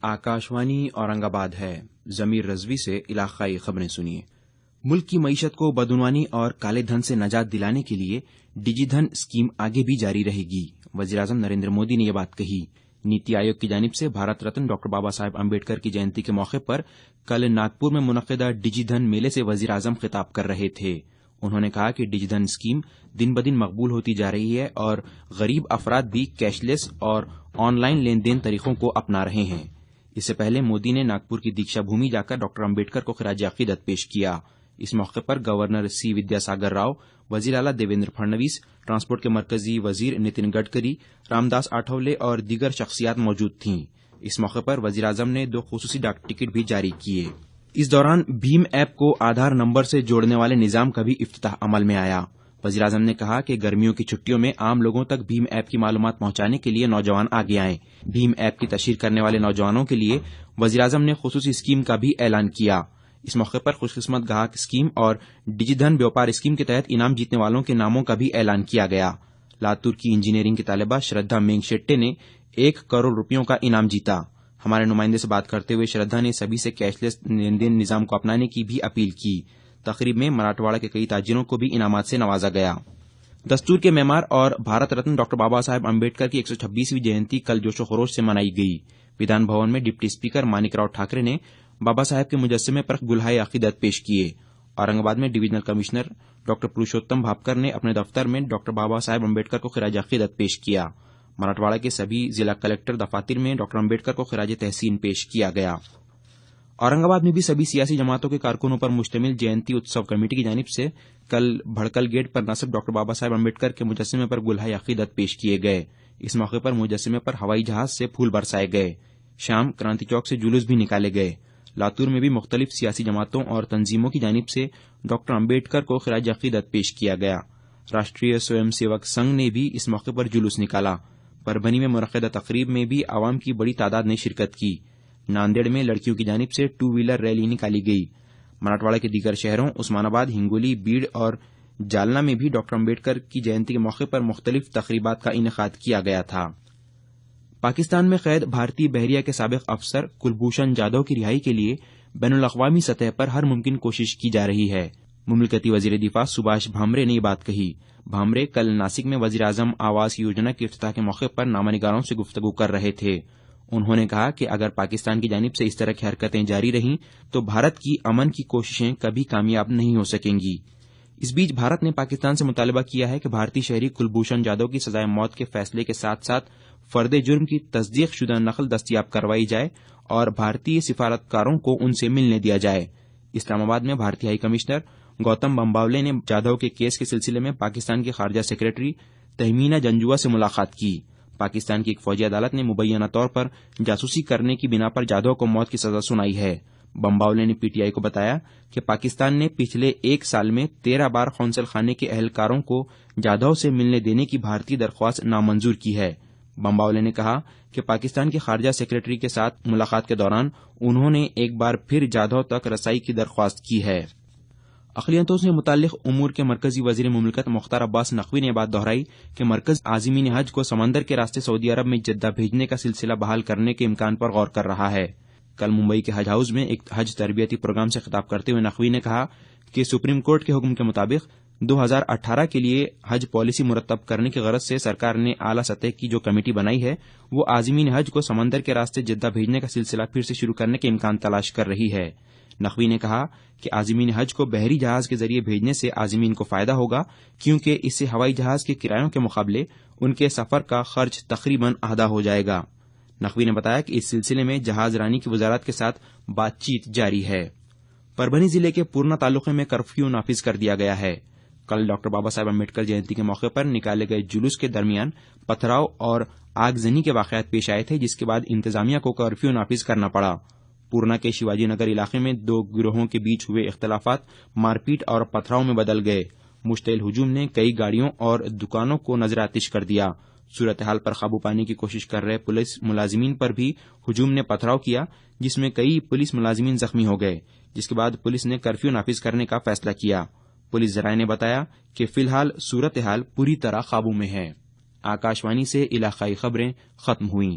آکاشوانی اورنگ آباد ہے۔ ضمیر رضوی سے علاقائی خبریں سنیے۔ ملک کی معیشت کو بدعنوانی اور کالے دھن سے نجات دلانے کے لیے ڈیجی دھن اسکیم آگے بھی جاری رہے گی۔ وزیراعظم نریندر مودی نے یہ بات کہی۔ نیتی آیوگ کی جانب سے بھارت رتن ڈاکٹر بابا صاحب امبیڈکر کی جینتی کے موقع پر کل ناگپور میں منعقدہ ڈیجی دھن میلے سے وزیراعظم خطاب کر رہے تھے۔ انہوں نے کہا کہ ڈیجی دھن اسکیم دن بدن مقبول ہوتی جا رہی ہے اور غریب افراد بھی کیش لیس اور آن لائن لین دین طریقوں کو اپنا رہے ہیں۔ اس سے پہلے مودی نے ناگپور کی دیکشا بھومی جا کر ڈاکٹر امبیڈکر کو خراج عقیدت پیش کیا۔ اس موقع پر گورنر سی ودیا ساگر راؤ، وزیر اعلیٰ دیویندر پھڑنویس، ٹرانسپورٹ کے مرکزی وزیر نتن گڈکری، رام داس آٹھولے اور دیگر شخصیات موجود تھیں۔ اس موقع پر وزیراعظم نے 2 خصوصی ڈاک ٹکٹ بھی جاری کیے۔ اس دوران بھیم ایپ کو آدھار نمبر سے جوڑنے والے نظام کا بھی افتتاح عمل میں آیا۔ وزیراعظم نے کہا کہ گرمیوں کی چھٹیوں میں عام لوگوں تک بھیم ایپ کی معلومات پہنچانے کے لیے نوجوان آگے آئیں۔ بھیم ایپ کی تشہیر کرنے والے نوجوانوں کے لیے وزیراعظم نے خصوصی اسکیم کا بھی اعلان کیا۔ اس موقع پر خوش قسمت گاہک اسکیم اور ڈیجی دھن بیوپار اسکیم کے تحت انعام جیتنے والوں کے ناموں کا بھی اعلان کیا گیا۔ لاتور کی انجینئرنگ کی طالبہ شردھا مینگ شیٹے نے 1 کروڑ روپیوں کا انعام جیتا۔ ہمارے نمائندے سے بات کرتے ہوئے شردھا نے سبھی سے کیش لیس لین دین نظام کو اپنانے کی بھی اپیل کی۔ تقریب میں مراٹھواڑہ کے کئی تاجروں کو بھی انعامات سے نوازا گیا۔ دستور کے معمار اور بھارت رتن ڈاکٹر بابا صاحب امبیڈکر کی 126ویں جینتی کل جوش و خروش سے منائی گئی۔ ویدھان بھون میں ڈپٹی اسپیکر مانک راؤ ٹھاکرے نے بابا صاحب کے مجسمے پر گلہائے عقیدت پیش کیے۔ اورنگ آباد میں ڈویژنل کمشنر ڈاکٹر پروشوتم بھاپکر نے اپنے دفتر میں ڈاکٹر بابا صاحب امبیڈکر کو خراج عقیدت پیش کیا۔ مراٹھواڑہ کے سبھی ضلع کلکٹر دفاتر میں ڈاکٹر امبیڈکر کو خراج تحسین پیش کیا گیا۔ اورنگ آباد میں بھی سبھی سیاسی جماعتوں کے کارکنوں پر مشتمل جینتی اتسو کمیٹی کی جانب سے کل بھڑکل گیٹ پر نصب ڈاکٹر بابا صاحب امبیڈکر کے مجسمے پر گلہائے عقیدت پیش کیے گئے۔ اس موقع پر مجسمے پر ہوائی جہاز سے پھول برسائے گئے۔ شام کرانتی چوک سے جلوس بھی نکالے گئے۔ لاتور میں بھی مختلف سیاسی جماعتوں اور تنظیموں کی جانب سے ڈاکٹر امبیڈکر کو خراج عقیدت پیش کیا گیا۔ راشٹریہ سویم سیوک سنگھ نے بھی اس موقع پر جلوس نکالا۔ پربھنی میں منعقدہ تقریب میں بھی عوام کی بڑی تعداد نے شرکت کی۔ ناندیڑ میں لڑکیوں کی جانب سے 2 ویلر ریلی نکالی گئی۔ مراٹھواڑہ کے دیگر شہروں عثمان آباد، ہنگولی، بیڑ اور جالنا میں بھی ڈاکٹر امبیڈکر کی جینتی کے موقع پر مختلف تقریبات کا انعقاد کیا گیا تھا۔ پاکستان میں قید بھارتی بحریہ کے سابق افسر کلبھوشن جادھو کی رہائی کے لیے بین الاقوامی سطح پر ہر ممکن کوشش کی جا رہی ہے۔ مملکتی وزیر دفاع سبھاش بھامرے نے یہ بات کہی۔ بھامرے کل ناسک میں وزیراعظم آواس یوجنا کے افتتاح کے موقع پر نامہ نگاروں سے گفتگو کر رہے تھے۔ انہوں نے کہا کہ اگر پاکستان کی جانب سے اس طرح کی حرکتیں جاری رہیں تو بھارت کی امن کی کوششیں کبھی کامیاب نہیں ہو سکیں گی۔ اس بیچ بھارت نے پاکستان سے مطالبہ کیا ہے کہ بھارتی شہری کلبھوشن جادھو کی سزائے موت کے فیصلے کے ساتھ ساتھ فرد جرم کی تصدیق شدہ نقل دستیاب کروائی جائے اور بھارتی سفارتکاروں کو ان سے ملنے دیا جائے۔ اسلام آباد میں بھارتی ہائی کمشنر گوتم بمباولے نے جادھو کے کیس کے سلسلے میں پاکستان کی خارجہ سیکرٹری تہمینہ جنجوعہ سے ملاقات کی۔ پاکستان کی ایک فوجی عدالت نے مبینہ طور پر جاسوسی کرنے کی بنا پر جادھو کو موت کی سزا سنائی ہے۔ بمباولے نے پی ٹی آئی کو بتایا کہ پاکستان نے پچھلے 1 سال میں 13 بار قونصل خانے کے اہلکاروں کو جادھو سے ملنے دینے کی بھارتی درخواست نامنظور کی ہے۔ بمباولے نے کہا کہ پاکستان کی خارجہ سیکرٹری کے ساتھ ملاقات کے دوران انہوں نے ایک بار پھر جادھو تک رسائی کی درخواست کی ہے۔ اقلیتوں سے متعلق امور کے مرکزی وزیر مملکت مختار عباس نقوی نے بات دہرائی کہ مرکز عازمین حج کو سمندر کے راستے سعودی عرب میں جدہ بھیجنے کا سلسلہ بحال کرنے کے امکان پر غور کر رہا ہے۔ کل ممبئی کے حج ہاؤس میں ایک حج تربیتی پروگرام سے خطاب کرتے ہوئے نقوی نے کہا کہ سپریم کورٹ کے حکم کے مطابق 2018 کے لیے حج پالیسی مرتب کرنے کی غرض سے سرکار نے اعلیٰ سطح کی جو کمیٹی بنائی ہے وہ عازمین حج کو سمندر کے راستے جدہ بھیجنے کا سلسلہ پھر سے شروع کرنے کے امکان تلاش کر رہی ہے۔ نقوی نے کہا کہ عازمین حج کو بحری جہاز کے ذریعے بھیجنے سے عازمین کو فائدہ ہوگا کیونکہ اس سے ہوائی جہاز کے کرایوں کے مقابلے ان کے سفر کا خرچ تقریباً آدھا ہو جائے گا۔ نقوی نے بتایا کہ اس سلسلے میں جہاز رانی کی وزارت کے ساتھ بات چیت جاری ہے۔ پربھنی ضلع کے پورنا تعلقے میں کرفیو نافذ کر دیا گیا ہے۔ کل ڈاکٹر بابا صاحب امبیڈکر جینتی کے موقع پر نکالے گئے جلوس کے درمیان پتھراؤ اور آگزنی کے واقعات پیش آئے تھے، جس کے بعد انتظامیہ کو کرفیو نافذ کرنا پڑا۔ پورنا کے شیواجی نگر علاقے میں 2 گروہوں کے بیچ ہوئے اختلافات مار پیٹ اور پتھراؤ میں بدل گئے۔ مشتعل ہجوم نے کئی گاڑیوں اور دکانوں کو نظر آتش کر دیا۔ صورتحال پر قابو پانے کی کوشش کر رہے پولیس ملازمین پر بھی ہجوم نے پتھراؤ کیا، جس میں کئی پولیس ملازمین زخمی ہو گئے، جس کے بعد پولیس نے کرفیو نافذ کرنے کا فیصلہ کیا۔ پولیس ذرائع نے بتایا کہ فی الحال صورتحال پوری طرح قابو میں ہے۔ آکاشوانی سے علاقائی خبریں ختم ہوئیں۔